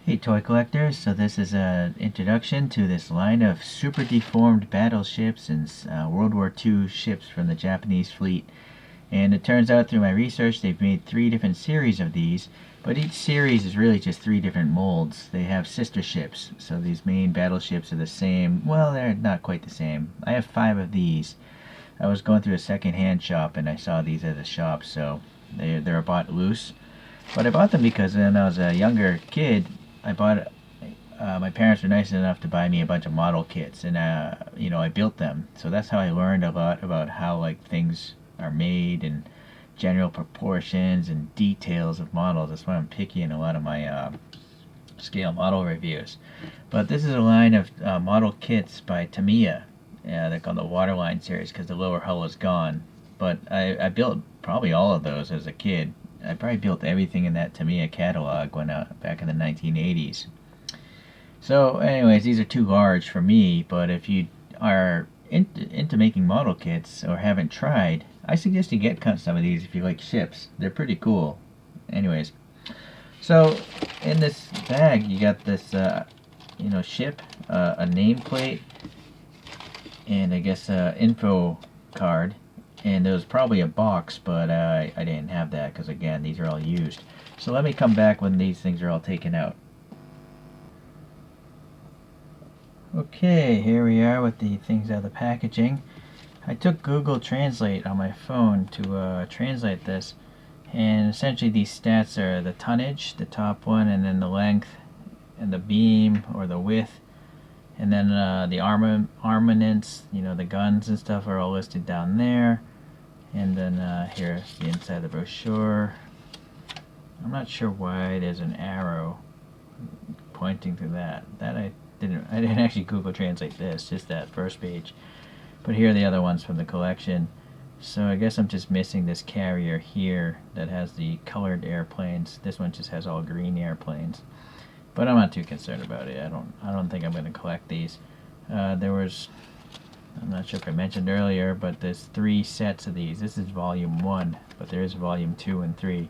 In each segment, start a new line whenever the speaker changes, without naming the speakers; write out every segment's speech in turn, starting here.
Hey toy collectors, so this is an introduction to this line of super deformed battleships and World War II ships from the Japanese fleet. And it turns out through my research they've made 3 different series of these, but each series is really just 3 different molds. They have sister ships, so these main battleships are the same. Well, they're not quite the same. I have 5 of these. I was going through a second-hand shop and I saw these at a shop, so they're bought loose. But I bought them because when I was a younger kid, I bought. My parents were nice enough to buy me a bunch of model kits, and I built them. So that's how I learned a lot about how like things are made and general proportions and details of models. That's why I'm picky in a lot of my scale model reviews. But this is a line of model kits by Tamiya. They're called the Waterline series because the lower hull is gone. But I built probably all of those as a kid. I probably built everything in that Tamiya catalog when back in the 1980s. So, anyways, these are too large for me, but if you are into making model kits or haven't tried, I suggest you get some of these if you like ships. They're pretty cool. Anyways, so in this bag you got this, ship, a nameplate, and I guess info card. And there was probably a box, but I didn't have that because again these are all used. So let me come back when these things are all taken out. Okay, here we are with the things out of the packaging. I took Google Translate on my phone to translate this, and essentially these stats are the tonnage, the top one, and then the length and the beam or the width, and then the armaments, the guns and stuff are all listed down there. And then here's the inside of the brochure. I'm not sure why there's an arrow pointing to that. I didn't actually Google Translate this, just that first page. But here are the other ones from the collection. So I guess I'm just missing this carrier here that has the colored airplanes. This one just has all green airplanes. But I'm not too concerned about it. I don't think I'm going to collect these. I'm not sure if I mentioned earlier, but there's 3 sets of these. This is volume 1, but there is volume 2 and 3.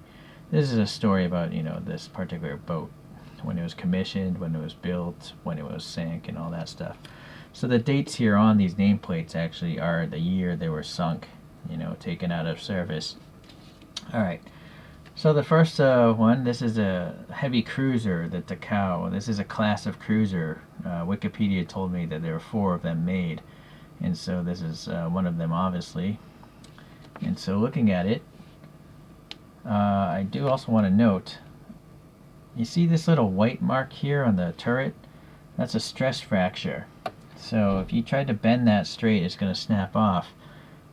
This is a story about, this particular boat, when it was commissioned, when it was built, when it was sank, and all that stuff. So the dates here on these nameplates actually are the year they were sunk, taken out of service. Alright, so the first one, this is a heavy cruiser, the Takao. This is a class of cruiser. Wikipedia told me that there were 4 of them made. And so this is one of them, obviously. And so looking at it, I do also want to note, you see this little white mark here on the turret? That's a stress fracture. So if you try to bend that straight, it's going to snap off.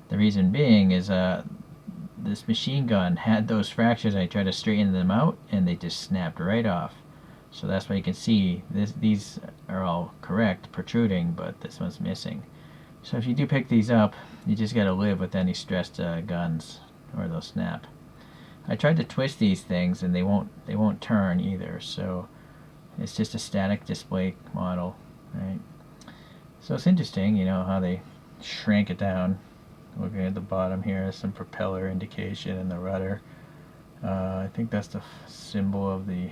The reason being is this machine gun had those fractures. I tried to straighten them out, and they just snapped right off. So that's why you can see these are all correct, protruding, but this one's missing. So if you do pick these up, you just got to live with any stressed guns, or they'll snap. I tried to twist these things, and they won't turn either. So it's just a static display model, right? So it's interesting, how they shrank it down. Looking at the bottom here, there's some propeller indication in the rudder. I think that's the symbol of the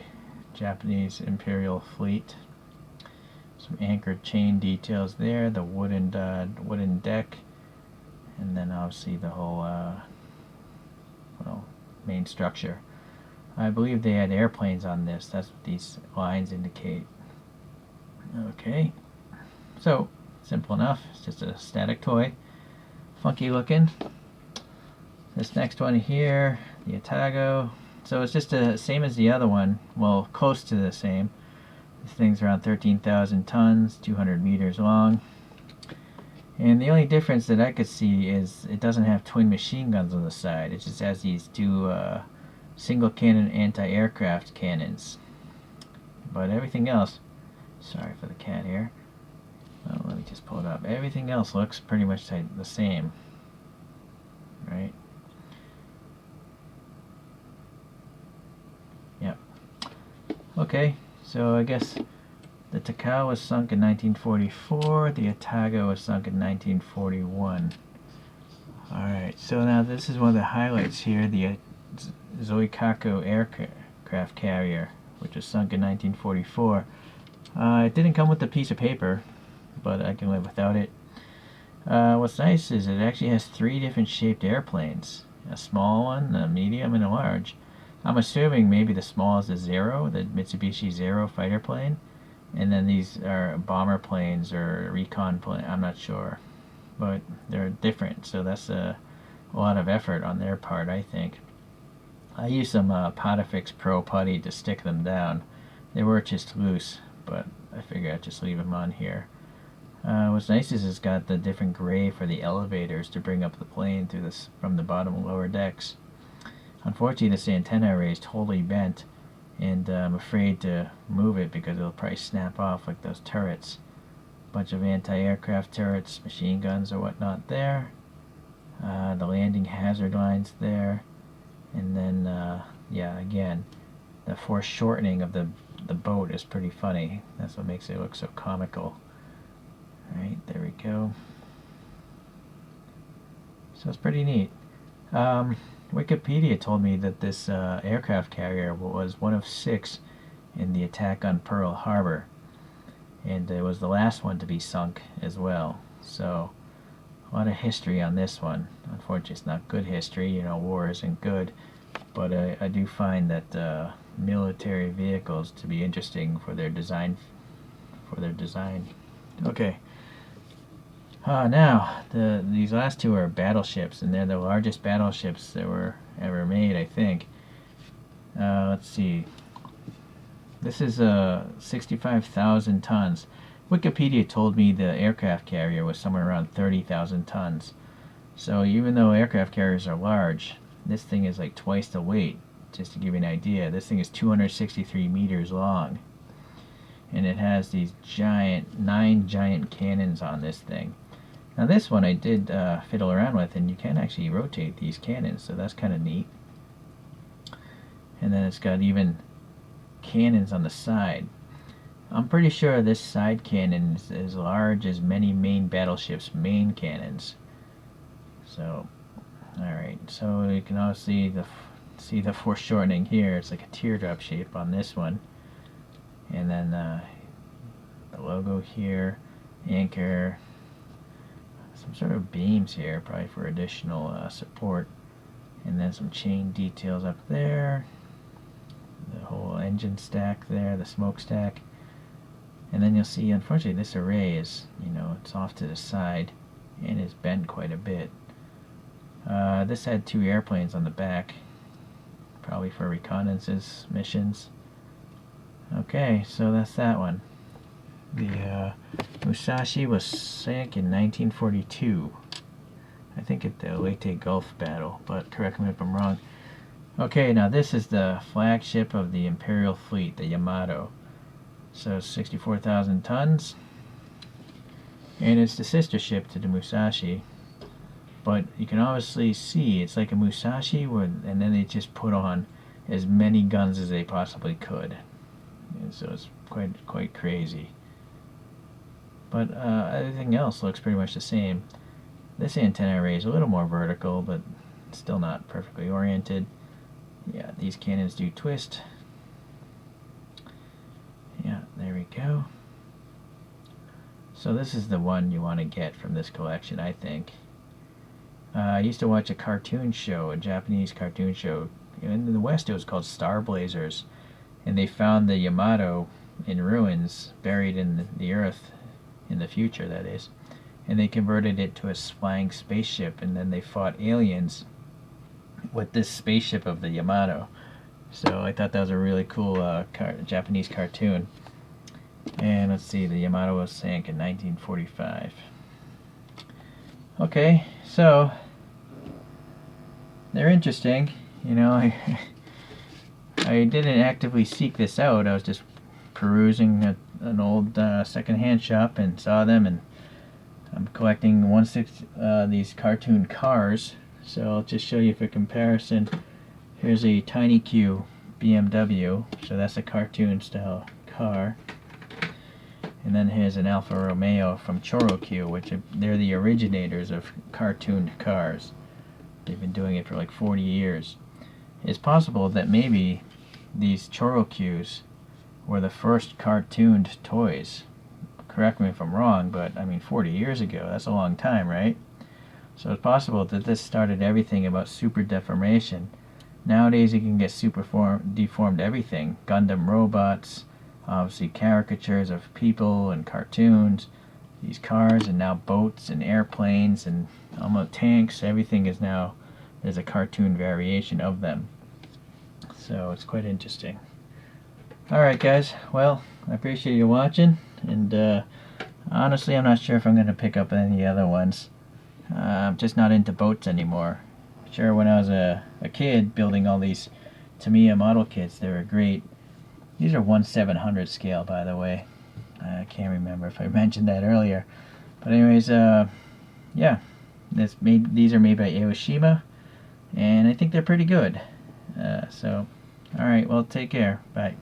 Japanese Imperial Fleet. Some anchored chain details there, the wooden deck, and then obviously the whole main structure. I believe they had airplanes on this. That's what these lines indicate. Okay, so simple enough. It's just a static toy, funky looking. This next one here, the Atago. So it's just the same as the other one. Well, close to the same. This thing's around 13,000 tons, 200 meters long. And the only difference that I could see is it doesn't have twin machine guns on the side. It just has these 2 single cannon anti-aircraft cannons. But everything else, sorry for the cat here. Well, let me just pull it up. Everything else looks pretty much the same. Right? Yep. Okay. So I guess the Takao was sunk in 1944, the Atago was sunk in 1941. Alright, so now this is one of the highlights here, the Zoikaku aircraft carrier. which was sunk in 1944. It didn't come with a piece of paper, but I can live without it. What's nice is it actually has 3 different shaped airplanes. A small one, a medium, and a large. I'm assuming maybe the small is the Zero, the Mitsubishi Zero fighter plane. And then these are bomber planes or recon plane. I'm not sure. But they're different, so that's a lot of effort on their part, I think. I used some Potafix Pro putty to stick them down. They were just loose, but I figured I'd just leave them on here. What's nice is it's got the different gray for the elevators to bring up the plane through this from the bottom and lower decks. Unfortunately, this antenna array is totally bent, and I'm afraid to move it because it'll probably snap off like those turrets. Bunch of anti-aircraft turrets, machine guns or whatnot there. The landing hazard lines there. And then, yeah, again, the foreshortening of the boat is pretty funny. That's what makes it look so comical. Alright, there we go. So it's pretty neat. Wikipedia told me that this aircraft carrier was one of 6 in the attack on Pearl Harbor. And it was the last one to be sunk as well. So, a lot of history on this one. Unfortunately, it's not good history. You know, war isn't good. But I do find that military vehicles to be interesting for their design. Okay. Now, these last 2 are battleships, and they're the largest battleships that were ever made, I think. Let's see. This is 65,000 tons. Wikipedia told me the aircraft carrier was somewhere around 30,000 tons. So even though aircraft carriers are large, this thing is like twice the weight. Just to give you an idea, this thing is 263 meters long. And it has these 9 giant cannons on this thing. Now this one I did fiddle around with, and you can actually rotate these cannons, so that's kind of neat. And then it's got even cannons on the side. I'm pretty sure this side cannon is as large as many main battleships' main cannons. So, alright, so you can all see the foreshortening here. It's like a teardrop shape on this one. And then the logo here, anchor, some sort of beams here, probably for additional support. And then some chain details up there. The whole engine stack there, the smokestack. And then you'll see, unfortunately, this array is, it's off to the side and is bent quite a bit. This had 2 airplanes on the back, probably for reconnaissance missions. Okay, so that's that one. The Musashi was sank in 1942. I think at the Leyte Gulf battle, but correct me if I'm wrong. Okay, now this is the flagship of the Imperial Fleet, the Yamato. So 64,000 tons. And it's the sister ship to the Musashi. But you can obviously see it's like a Musashi, and then they just put on as many guns as they possibly could. And so it's quite crazy. But everything else looks pretty much the same. This antenna array is a little more vertical, but still not perfectly oriented. Yeah, these cannons do twist. Yeah, there we go. So this is the one you want to get from this collection, I think. I used to watch a cartoon show, a Japanese cartoon show. In the West it was called Star Blazers. And they found the Yamato in ruins, buried in the earth, in the future that is. And they converted it to a flying spaceship, and then they fought aliens with this spaceship of the Yamato. So I thought that was a really cool Japanese cartoon. And let's see, the Yamato was sank in 1945. Okay, so they're interesting. I didn't actively seek this out. I was just perusing an old second-hand shop and saw them, and I'm collecting these cartoon cars. So I'll just show you for comparison. Here's a Tiny Q BMW, so that's a cartoon style car. And then here's an Alfa Romeo from Choro Q, which they're the originators of cartooned cars. They've been doing it for like 40 years. It's possible that maybe these Choro Qs were the first cartooned toys. Correct me if I'm wrong, but I mean 40 years ago, that's a long time, right? So it's possible that this started everything about super deformation. Nowadays you can get deformed everything. Gundam robots, obviously caricatures of people and cartoons, these cars, and now boats and airplanes and almost tanks. Everything is now, there's a cartoon variation of them. So it's quite interesting. Alright guys, well, I appreciate you watching, and honestly I'm not sure if I'm going to pick up any other ones. I'm just not into boats anymore. Sure, when I was a kid building all these Tamiya model kits, they were great. These are 1/700 scale, by the way. I can't remember if I mentioned that earlier. But anyways, yeah, these are made by Aoshima, and I think they're pretty good. So, alright, well, take care. Bye.